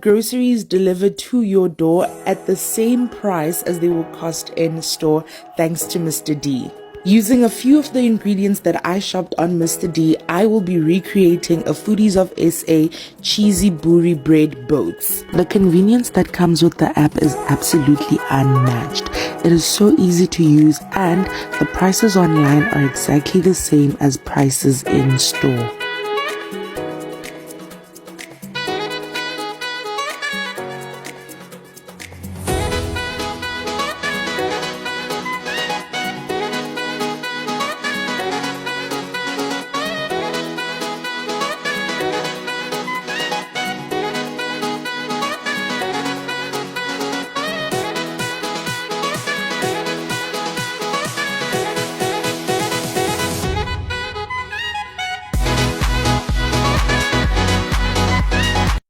Groceries delivered to your door at the same price as they will cost in store, thanks to Mr. D. Using a few of the ingredients that I shopped on Mr. D, I will be recreating a Foodies of SA cheesy Boerie bread boats. The convenience that comes with the app is absolutely unmatched. It is so easy to use and the prices online are exactly the same as prices in store.